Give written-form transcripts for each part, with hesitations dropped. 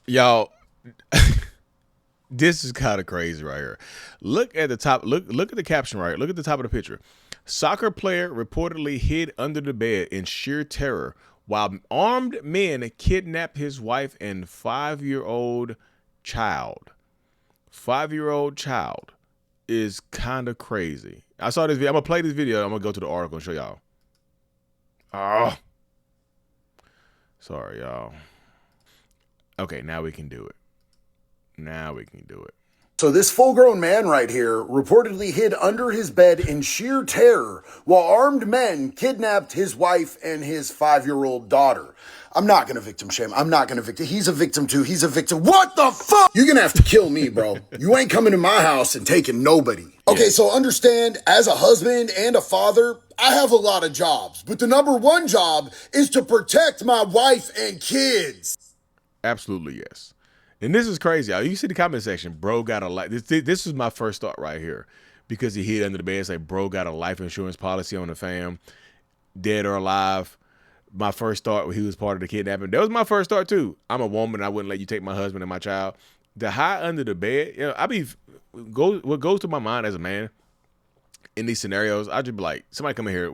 Y'all, this is kind of crazy right here. Look at the top. Look at the caption right. Look at the top of the picture. Soccer player reportedly hid under the bed in sheer terror while armed men kidnapped his wife and 5-year-old child. 5-year-old child is kind of crazy. I saw this video. I'm gonna play this video. I'm gonna go to the article and show y'all. Oh, sorry, y'all. Okay, now we can do it. Now we can do it. So this full-grown man right here reportedly hid under his bed in sheer terror while armed men kidnapped his wife and his 5-year-old daughter. I'm not gonna victim shame. I'm not gonna victim. He's a victim too. He's a victim. What the fuck? You're gonna have to kill me, bro. You ain't coming to my house and taking nobody. Okay, so understand, as a husband and a father, I have a lot of jobs, but the number one job is to protect my wife and kids. Absolutely yes. And this is crazy. You see the comment section, bro got a life. This is my first thought right here, because he hid under the bed. It's like, bro got a life insurance policy on the fam, dead or alive. My first thought when he was part of the kidnapping, that was my first thought too. I'm a woman. I wouldn't let you take my husband and my child. The hide under the bed, what goes to my mind as a man in these scenarios, I just be like, somebody come in here.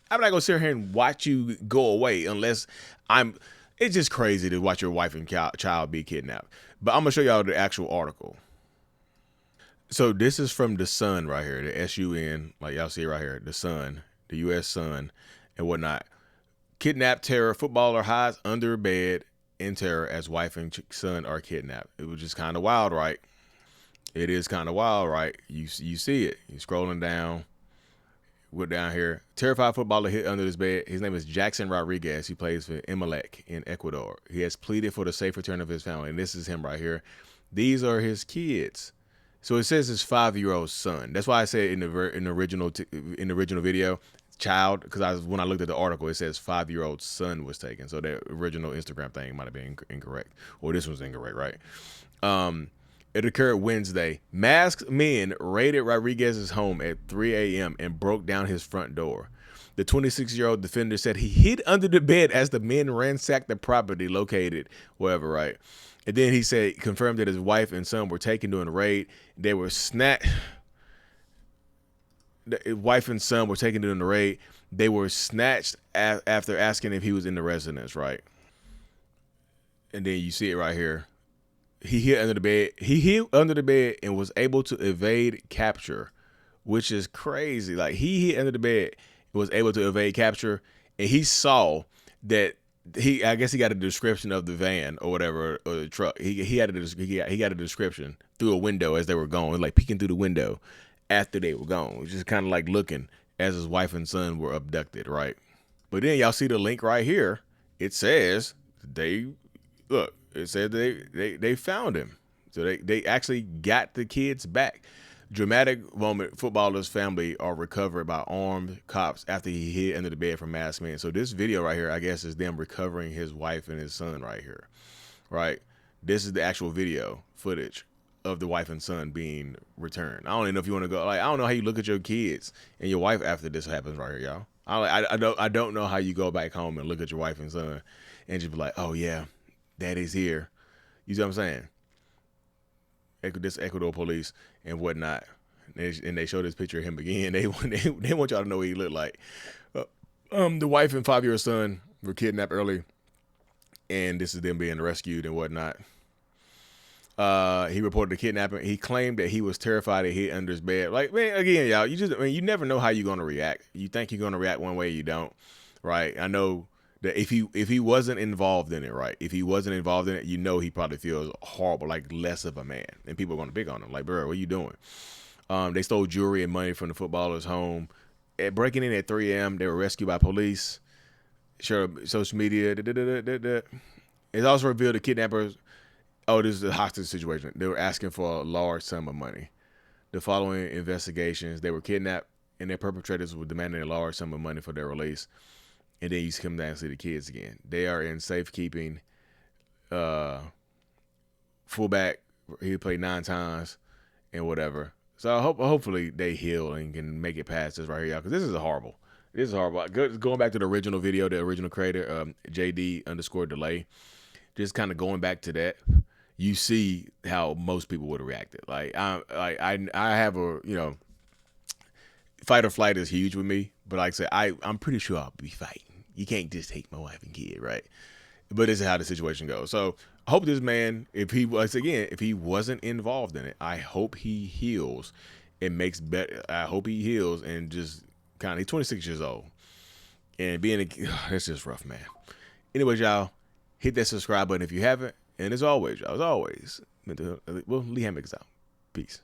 I'm not gonna sit here and watch you go away unless I'm. It's just crazy to watch your wife and child be kidnapped. But I'm gonna show y'all the actual article. So this is from the Sun right here, the SUN, like y'all see right here, the Sun, the U.S. Sun, and whatnot. Kidnapped terror footballer hides under bed in terror as wife and son are kidnapped. It was just kind of wild, right? It is kind of wild, right? You see it. You're scrolling down. We're down here. Terrified footballer hid under his bed. His name is Jackson Rodriguez. He plays for Emelec in Ecuador. He has pleaded for the safe return of his family. And this is him right here. These are his kids. So it says his 5-year-old son. That's why I said in the original video, child, because when I looked at the article, it says 5-year-old son was taken. So the original Instagram thing might have been incorrect, or this was incorrect, right? It occurred Wednesday. Masked men raided Rodriguez's home at 3 a.m. and broke down his front door. The 26-year-old defender said he hid under the bed as the men ransacked the property located wherever, right? And then he said, confirmed that his wife and son were taken during the raid. They were snatched. His wife and son were taken during the raid. They were snatched after asking if he was in the residence, right? And then you see it right here. He hid under the bed. He hid under the bed and was able to evade capture, which is crazy. Like, he hid under the bed and was able to evade capture, and he saw that I guess he got a description of the van or whatever, or the truck. He got a description through a window as they were going, like peeking through the window after they were gone, which is kind of like looking as his wife and son were abducted, right? But then y'all see the link right here. It says it said they found him. So they actually got the kids back. Dramatic moment. Footballer's family are recovered by armed cops after he hid under the bed from masked men. So this video right here, I guess, is them recovering his wife and his son right here, right? This is the actual video footage of the wife and son being returned. I don't even know if you want to go. Like, I don't know how you look at your kids and your wife after this happens right here, y'all. I don't know how you go back home and look at your wife and son and just be like, oh yeah, daddy's here. You see what I'm saying? This Ecuador police and whatnot, and they show this picture of him again. They want y'all to know what he looked like. The wife and 5-year-old son were kidnapped early, and this is them being rescued and whatnot. He reported the kidnapping. He claimed that he was terrified that he hid under his bed. Like, man, again, y'all, you never know how you're gonna react. You think you're gonna react one way, you don't, right? I know that if he wasn't involved in it, right? If he wasn't involved in it, you know he probably feels horrible, like less of a man, and people are gonna pick on him, like, bro, what are you doing? They stole jewelry and money from the footballer's home. Breaking in at 3 a.m., they were rescued by police. Sure, social media. It's also revealed the kidnappers. Oh, this is a hostage situation. They were asking for a large sum of money. The following investigations, they were kidnapped, and their perpetrators were demanding a large sum of money for their release. And then you come down and see the kids again. They are in safekeeping. Fullback, he played 9 times and whatever. So hopefully they heal and can make it past this right here, y'all, because this is horrible. This is horrible. Going back to the original video, the original creator, JD_delay. just kind of going back to that, you see how most people would have reacted. I have a, fight or flight is huge with me, but like I said, I'm pretty sure I'll be fighting. You can't just take my wife and kid, right? But this is how the situation goes. So I hope this man, if he wasn't involved in it, I hope he heals and makes better. I hope he heals and just he's 26 years old. And it's just rough, man. Anyways, y'all, hit that subscribe button if you haven't. And as always, Lee Hammock is out. Peace.